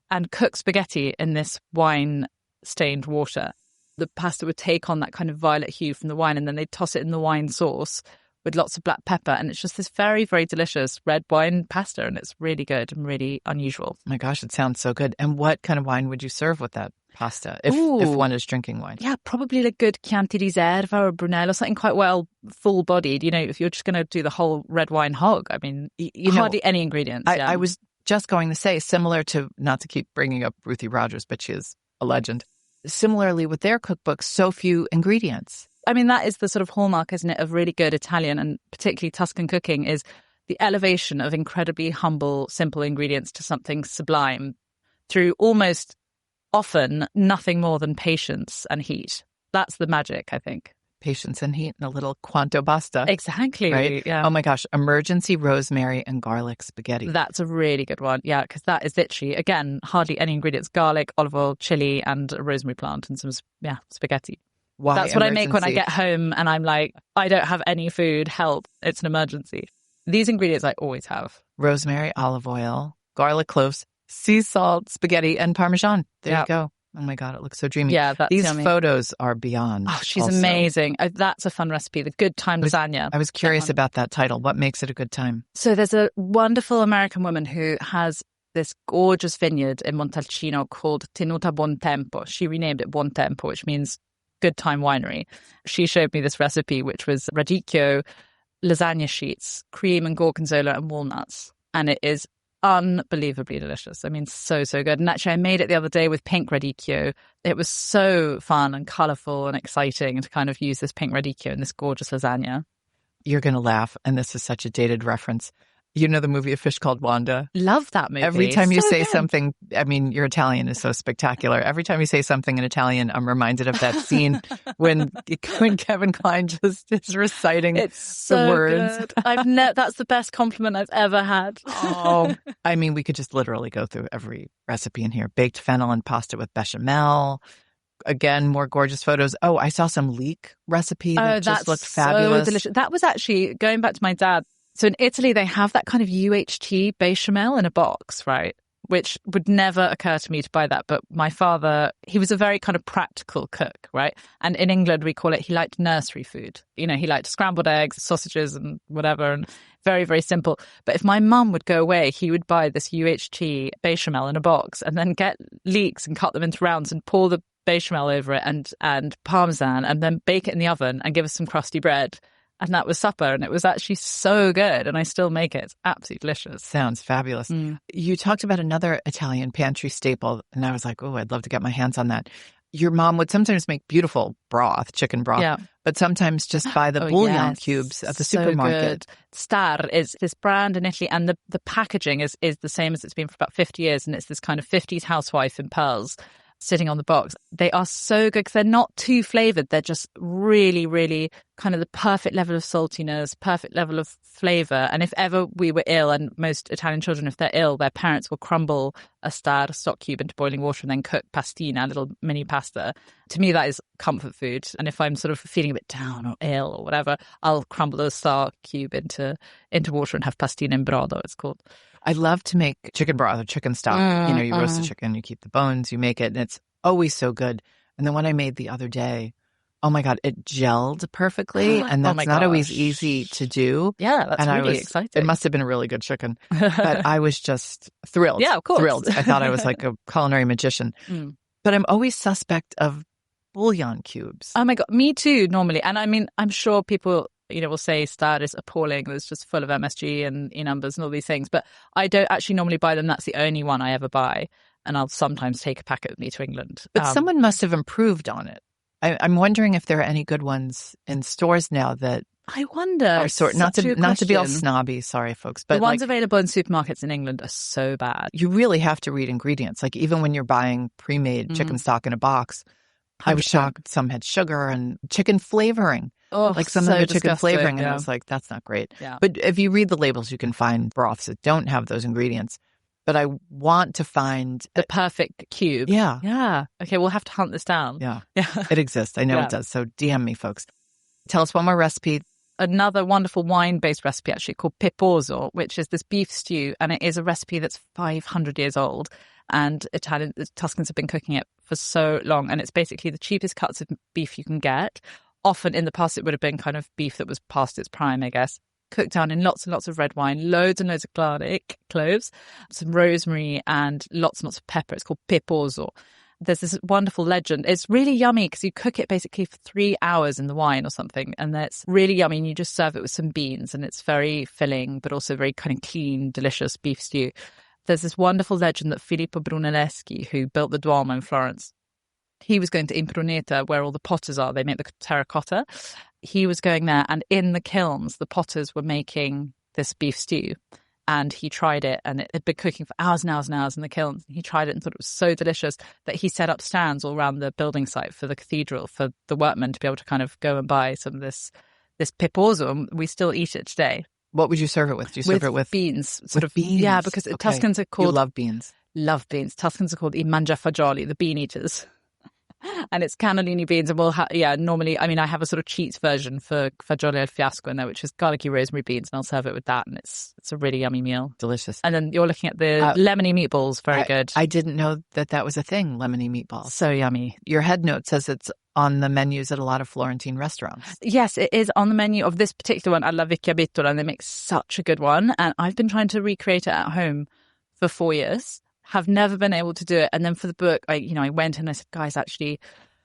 and cook spaghetti in this wine-stained water. The pasta would take on that kind of violet hue from the wine, and then they'd toss it in the wine sauce with lots of black pepper. And it's just this very, very delicious red wine pasta, and it's really good and really unusual. Oh my gosh, it sounds so good. And what kind of wine would you serve with that pasta if one is drinking wine? Yeah, probably a good Chianti Riserva or Brunello, something quite well full-bodied. You know, if you're just going to do the whole red wine hog, I mean, hardly any ingredients. I was just going to say, similar to, not to keep bringing up Ruthie Rogers, but she is a legend. Similarly, with their cookbooks, so few ingredients. I mean, that is the sort of hallmark, isn't it, of really good Italian and particularly Tuscan cooking, is the elevation of incredibly humble, simple ingredients to something sublime through almost often nothing more than patience and heat. That's the magic, I think. Patience and heat and a little Quanto Basta. Exactly. Right? Yeah. Oh my gosh. Emergency rosemary and garlic spaghetti. That's a really good one. Yeah, because that is literally, again, hardly any ingredients. Garlic, olive oil, chili, and a rosemary plant and some, spaghetti. Why That's what I make when I get home and I'm like, I don't have any food. Help. It's an emergency. These ingredients I always have. Rosemary, olive oil, garlic cloves, sea salt, spaghetti, and Parmesan. There you go. Oh my God, it looks so dreamy. Yeah, that's These yummy. photos are beyond. Oh, she's also amazing. That's a fun recipe. The Good Time Lasagna. I was curious about that title. What makes it a good time? So there's a wonderful American woman who has this gorgeous vineyard in Montalcino called Tenuta Buon Tempo. She renamed it Buon Tempo, which means Good Time Winery. She showed me this recipe, which was radicchio, lasagna sheets, cream and gorgonzola and walnuts. And it is unbelievably delicious. I mean, so good. And actually, I made it the other day with pink radicchio. It was so fun and colourful and exciting to kind of use this pink radicchio in this gorgeous lasagna. You're going to laugh, and this is such a dated reference. You know the movie A Fish Called Wanda? Love that movie. Every time you say something, I mean, your Italian is so spectacular. Every time you say something in Italian, I'm reminded of that scene when Kevin Kline just is reciting the words. Good. That's the best compliment I've ever had. Oh, I mean, we could just literally go through every recipe in here. Baked fennel and pasta with bechamel. Again, more gorgeous photos. Oh, I saw some leek recipe that just looked fabulous. So delicious. That was actually, going back to my dad, so in Italy, they have that kind of UHT bechamel in a box, right? Which would never occur to me to buy that. But my father, he was a very kind of practical cook, right? And in England, we call it, he liked nursery food. You know, he liked scrambled eggs, sausages and whatever, and very, very simple. But if my mum would go away, he would buy this UHT bechamel in a box and then get leeks and cut them into rounds and pour the bechamel over it and parmesan, and then bake it in the oven and give us some crusty bread. And that was supper, and it was actually so good, and I still make it. It's absolutely delicious. Sounds fabulous. You talked about another Italian pantry staple, and I was like, oh, I'd love to get my hands on that. Your mom would sometimes make beautiful broth, chicken broth, but sometimes just buy the bouillon cubes at the supermarket. Good. Star is this brand in Italy, and the packaging is the same as it's been for about 50 years, and it's this kind of 50s housewife in pearls sitting on the box. They are so good because they're not too flavored. They're just really, really kind of the perfect level of saltiness, perfect level of flavor. And if ever we were ill, and most Italian children, if they're ill, their parents will crumble a star stock cube into boiling water and then cook pastina, a little mini pasta. To me, that is comfort food. And if I'm sort of feeling a bit down or ill or whatever, I'll crumble a star cube into water and have pastina in brodo, it's called. I love to make chicken broth or chicken stock. You roast the chicken, you keep the bones, you make it, and it's always so good. And the one I made the other day, oh my God, it gelled perfectly. And that's not always easy to do. Yeah, that's really exciting. It must have been a really good chicken. But I was just thrilled. Yeah, of course. Thrilled. I thought I was like a culinary magician. But I'm always suspect of bouillon cubes. Oh my God, me too, normally. And I mean, I'm sure people will say star is appalling. It's just full of MSG and numbers and all these things. But I don't actually normally buy them. That's the only one I ever buy. And I'll sometimes take a packet with me to England. But someone must have improved on it. I'm wondering if there are any good ones in stores now that I wonder. Are not to be all snobby, sorry folks, but the ones available in supermarkets in England are so bad. You really have to read ingredients. Like even when you're buying pre-made chicken stock in a box, 100%. I was shocked some had sugar and chicken flavoring. Oh, like some of the chicken flavoring, and I was like, that's not great. Yeah. But if you read the labels, you can find broths that don't have those ingredients. But I want to find the perfect cube. Yeah. Yeah. Okay, we'll have to hunt this down. Yeah. It exists. I know it does. So DM me, folks. Tell us one more recipe. Another wonderful wine-based recipe actually called peposo, which is this beef stew. And it is a recipe that's 500 years old. And the Tuscans have been cooking it for so long. And it's basically the cheapest cuts of beef you can get. Often in the past, it would have been kind of beef that was past its prime, I guess. Cooked down in lots and lots of red wine, loads and loads of garlic, cloves, some rosemary, and lots of pepper. It's called peposo. There's this wonderful legend. It's really yummy because you cook it basically for 3 hours in the wine or something. And that's really yummy. And you just serve it with some beans. And it's very filling, but also very kind of clean, delicious beef stew. There's this wonderful legend that Filippo Brunelleschi, who built the Duomo in Florence, he was going to Impruneta, where all the potters are. They make the terracotta. He was going there, and in the kilns, the potters were making this beef stew. And he tried it, and it had been cooking for hours and hours and hours in the kilns. He tried it and thought it was so delicious that he set up stands all around the building site for the cathedral for the workmen to be able to kind of go and buy some of this peposo. And we still eat it today. What would you serve it with? Do you serve it with beans? Beans? Yeah, because Tuscans are called... You love beans. Love beans. Tuscans are called I mangiafagioli, the bean eaters. And it's cannellini beans, and normally, I mean, I have a sort of cheats version for fagioli al fiasco in there, which is garlicky rosemary beans, and I'll serve it with that, and it's a really yummy meal. Delicious. And then you're looking at the lemony meatballs, very good. I didn't know that was a thing, lemony meatballs. So yummy. Your head note says it's on the menus at a lot of Florentine restaurants. Yes, it is on the menu of this particular one, alla vecchia bettola, and they make such a good one, and I've been trying to recreate it at home for 4 years. Have never been able to do it. And then for the book, I went and I said, guys, actually,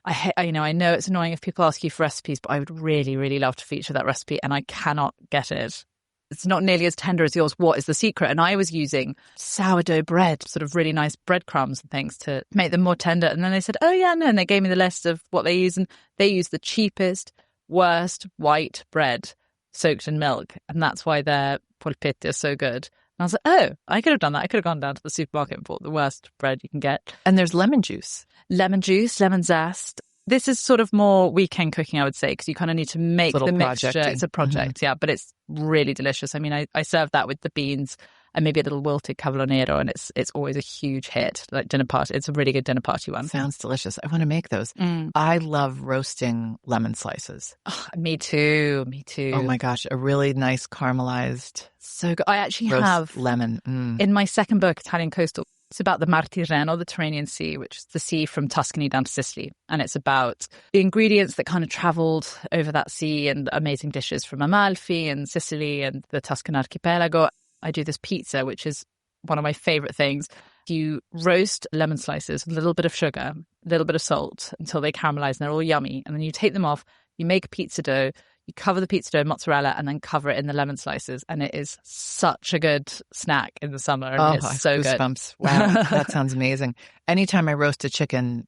I know it's annoying if people ask you for recipes, but I would really, really love to feature that recipe, and I cannot get it. It's not nearly as tender as yours. What is the secret? And I was using sourdough bread, sort of really nice breadcrumbs and things to make them more tender. And then they said, oh yeah, no. And they gave me the list of what they use. And they use the cheapest, worst white bread soaked in milk. And that's why their polpette is so good. And I was like, oh, I could have done that. I could have gone down to the supermarket and bought the worst bread you can get. And there's lemon juice. Lemon juice, lemon zest. This is sort of more weekend cooking, I would say, because you kind of need to make the mixture. It's a project, yeah, but it's really delicious. I mean, I serve that with the beans and maybe a little wilted cavallonero, and it's always a huge hit, like dinner party. It's a really good dinner party one. Sounds delicious. I want to make those. I love roasting lemon slices. Oh, me too. Oh my gosh, a really nice caramelized. So good. I actually have lemon. In my second book, Italian Coastal. It's about the Mar Tirreno, the Tyrrhenian Sea, which is the sea from Tuscany down to Sicily. And it's about the ingredients that kind of traveled over that sea and amazing dishes from Amalfi and Sicily and the Tuscan archipelago. I do this pizza, which is one of my favorite things. You roast lemon slices with a little bit of sugar, a little bit of salt until they caramelize and they're all yummy. And then you take them off, you make a pizza dough, you cover the pizza dough in mozzarella and then cover it in the lemon slices. And it is such a good snack in the summer. And it's so good. Wow, that sounds amazing. Anytime I roast a chicken,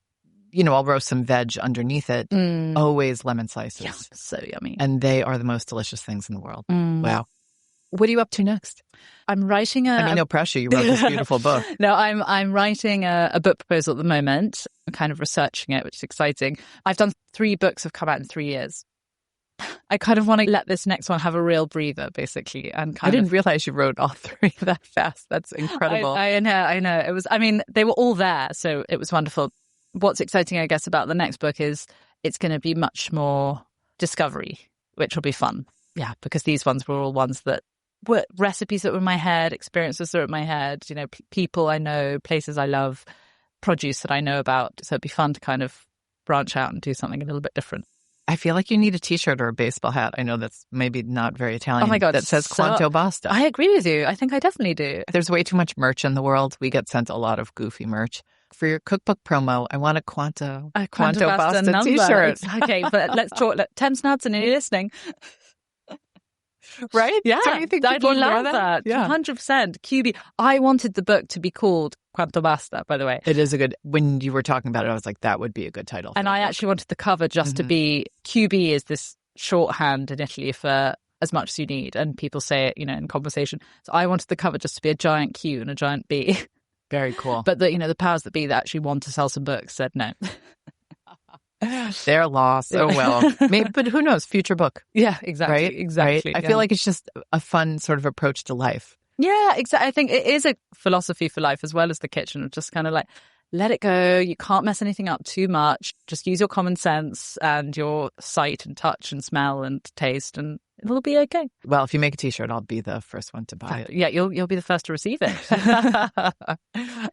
I'll roast some veg underneath it. Always lemon slices. Yeah, so yummy. And they are the most delicious things in the world. Wow. What are you up to next? I'm writing no pressure. You wrote this beautiful book. No, I'm writing a book proposal at the moment. I'm kind of researching it, which is exciting. I've done 3 books have come out in 3 years. I kind of want to let this next one have a real breather, basically. And I didn't realize you wrote all 3 that fast. That's incredible. I know. It was, they were all there, so it was wonderful. What's exciting, I guess, about the next book is it's going to be much more discovery, which will be fun. Yeah, because these ones were all ones that were recipes that were in my head, experiences that were in my head, people I know, places I love, produce that I know about. So it'd be fun to kind of branch out and do something a little bit different. I feel like you need a t-shirt or a baseball hat. I know that's maybe not very Italian. Oh my God. That says Quanto Basta. I agree with you. I think I definitely do. There's way too much merch in the world. We get sent a lot of goofy merch. For your cookbook promo, I want a Quanto Basta t-shirt. Okay, but let's talk. 10 snaps and you're listening. Right? Yeah. Don't you think I'd people love ignore that? Yeah. 100%. QB. I wanted the book to be called Quanto Basta, by the way. It is a good, when you were talking about it, I was like, that would be a good title. And I actually wanted the cover just to be, QB is this shorthand in Italy for as much as you need. And people say it, in conversation. So I wanted the cover just to be a giant Q and a giant B. Very cool. But the powers that be that actually want to sell some books said no. Their loss. Oh, well. Maybe, but who knows? Future book. Yeah, exactly. Right? Exactly. Right? I feel like it's just a fun sort of approach to life. Yeah, exactly. I think it is a philosophy for life as well as the kitchen. Just kind of like, let it go. You can't mess anything up too much. Just use your common sense and your sight and touch and smell and taste, and it'll be okay. Well, if you make a t-shirt, I'll be the first one to buy it. Yeah, you'll be the first to receive it.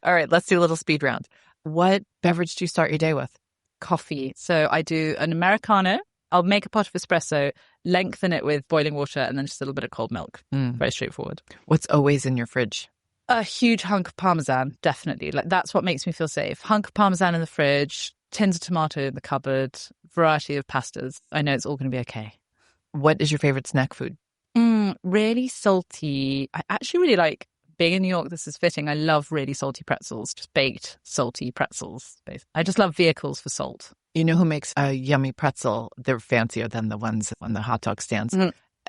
All right, let's do a little speed round. What beverage do you start your day with? Coffee. So I do an Americano. I'll make a pot of espresso, lengthen it with boiling water, and then just a little bit of cold milk. Very straightforward. What's always in your fridge? A huge hunk of Parmesan, definitely. Like, that's what makes me feel safe. Hunk of Parmesan in the fridge, tins of tomato in the cupboard, variety of pastas. I know it's all going to be okay. What is your favorite snack food? Really salty. I actually really like, being in New York, this is fitting. I love really salty pretzels, just baked salty pretzels. I just love vehicles for salt. You know who makes a yummy pretzel? They're fancier than the ones on the hot dog stands.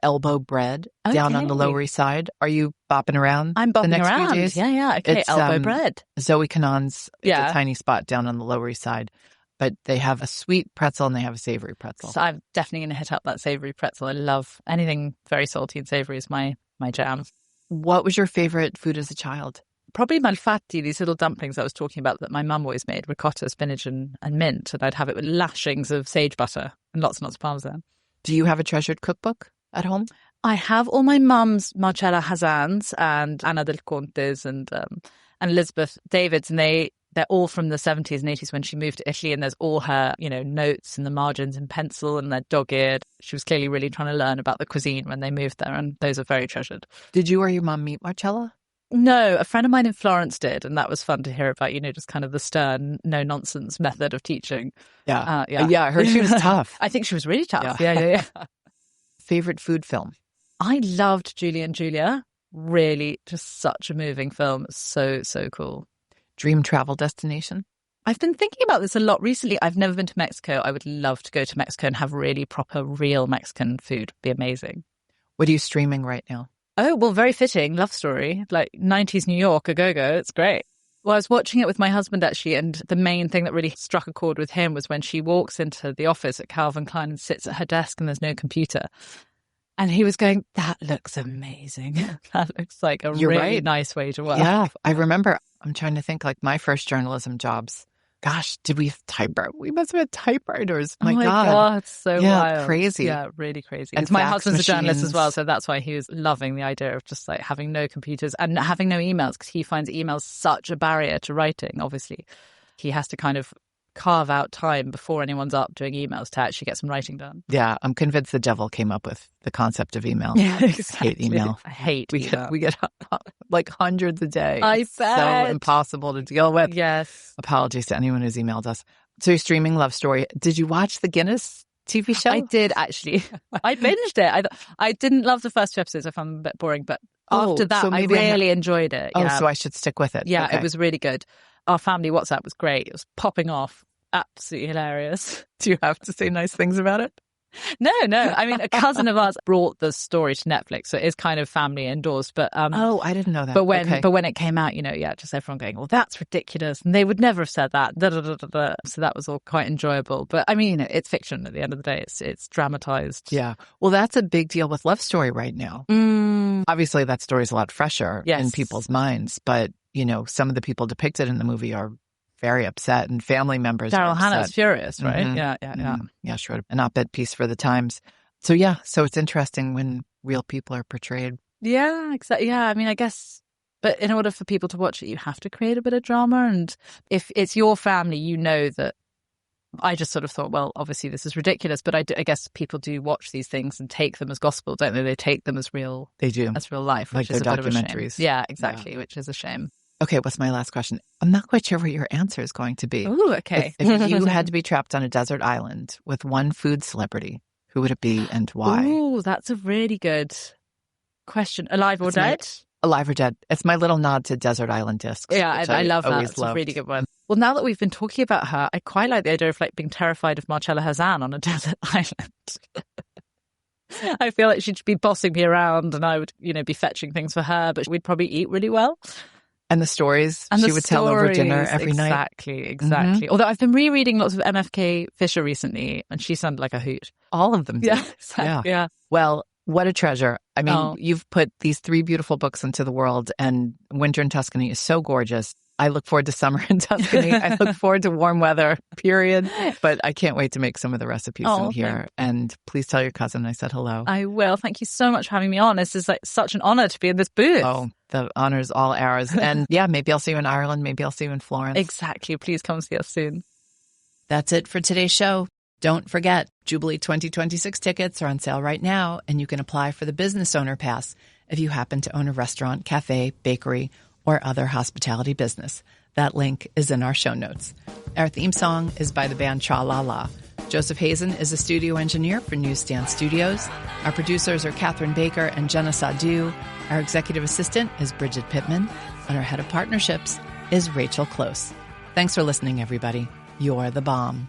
Elbow Bread down on the Lower East Side. Are you bopping around? I'm bopping the next around. Few days? Yeah. Okay, it's, Elbow Bread. Zoe Cannon's. It's a tiny spot down on the Lower East Side. But they have a sweet pretzel and they have a savory pretzel. So I'm definitely going to hit up that savory pretzel. I love anything very salty and savory is my jam. What was your favorite food as a child? Probably malfatti, these little dumplings I was talking about that my mum always made, ricotta, spinach and mint. And I'd have it with lashings of sage butter and lots of Parmesan. Do you have a treasured cookbook at home? I have all my mum's Marcella Hazan's and Anna del Conte's and Elizabeth David's, and they're all from the 70s and 80s when she moved to Italy, and there's all her, notes in the margins in pencil, and they're dog-eared. She was clearly really trying to learn about the cuisine when they moved there, and those are very treasured. Did you or your mum meet Marcella? No, a friend of mine in Florence did, and that was fun to hear about, just kind of the stern, no-nonsense method of teaching. Yeah, I heard she was tough. I think she was really tough. Yeah. Favorite food film? I loved Julie and Julia. Really, just such a moving film. So cool. Dream travel destination? I've been thinking about this a lot recently. I've never been to Mexico. I would love to go to Mexico and have really proper, real Mexican food. It'd be amazing. What are you streaming right now? Oh, well, very fitting. Love story. Like 90s New York, a go-go. It's great. Well, I was watching it with my husband, actually, and the main thing that really struck a chord with him was when she walks into the office at Calvin Klein and sits at her desk and there's no computer. And he was going, that looks amazing. That looks like a really nice way to work. Yeah, I remember, I'm trying to think, like my first journalism jobs. Gosh, did we have typewriters? We must have had typewriters. My God. It's so wild. Crazy. Yeah, really crazy. And my husband's a journalist as well, so that's why he was loving the idea of just like having no computers and having no emails, because he finds emails such a barrier to writing, obviously. He has to kind of carve out time before anyone's up doing emails to actually get some writing done. Yeah, I'm convinced the devil came up with the concept of email. Yeah, exactly. I hate email. I hate email. We get like hundreds a day. I bet. So impossible to deal with. Yes. Apologies to anyone who's emailed us. So you're streaming Love Story. Did you watch the Guinness TV show? I did, actually. I binged it. I didn't love the first 2 episodes. I found them a bit boring, but after that, so I really enjoyed it. Oh, so I should stick with it. Yeah, okay. It was really good. Our family WhatsApp was great. It was popping off. Absolutely hilarious. Do you have to say nice things about it? No. I mean, a cousin of ours brought the story to Netflix, so it is kind of family endorsed. But oh, I didn't know that. But when it came out, just everyone going, "Well, that's ridiculous," and they would never have said that. Da, da, da, da, da. So that was all quite enjoyable. But I mean, it's fiction. At the end of the day, it's dramatized. Yeah. Well, that's a big deal with Love Story right now. Obviously, that story's a lot fresher in people's minds, but some of the people depicted in the movie are very upset, and family members. Daryl Hannah's furious, right? Mm-hmm. Yeah. She wrote an op-ed piece for the Times. So it's interesting when real people are portrayed. Yeah, exactly. Yeah, I mean, I guess, but in order for people to watch it, you have to create a bit of drama. And if it's your family, that. I just sort of thought, well, obviously this is ridiculous, but I guess people do watch these things and take them as gospel, don't they? They take them as real. They do, as real life, which is a bit of a shame. Yeah, exactly, which is a shame. Okay, what's my last question? I'm not quite sure what your answer is going to be. Ooh, okay. If you had to be trapped on a desert island with one food celebrity, who would it be and why? Ooh, that's a really good question. Alive or dead? Alive or dead. It's my little nod to Desert Island Discs. Yeah, I love that. It's a really good one. Well, now that we've been talking about her, I quite like the idea of being terrified of Marcella Hazan on a desert island. I feel like she'd be bossing me around and I would, be fetching things for her, but we'd probably eat really well. And the stories she would tell over dinner every night. Exactly. Mm-hmm. Although I've been rereading lots of MFK Fisher recently, and she sounded like a hoot. All of them did. Yeah, exactly. Yeah. Well, what a treasure. I mean, you've put these 3 beautiful books into the world, and Winter in Tuscany is so gorgeous. I look forward to summer in Tuscany. I look forward to warm weather, period. But I can't wait to make some of the recipes in here. And please tell your cousin I said hello. I will. Thank you so much for having me on. This is such an honor to be in this booth. Oh, the honor is all ours. And maybe I'll see you in Ireland. Maybe I'll see you in Florence. Exactly. Please come see us soon. That's it for today's show. Don't forget, Jubilee 2026 tickets are on sale right now, and you can apply for the Business Owner Pass if you happen to own a restaurant, cafe, bakery, or other hospitality business. That link is in our show notes. Our theme song is by the band Cha La La. Joseph Hazen is a studio engineer for Newsstand Studios. Our producers are Catherine Baker and Jenna Sadu. Our executive assistant is Bridget Pittman. And our head of partnerships is Rachel Close. Thanks for listening, everybody. You're the bomb.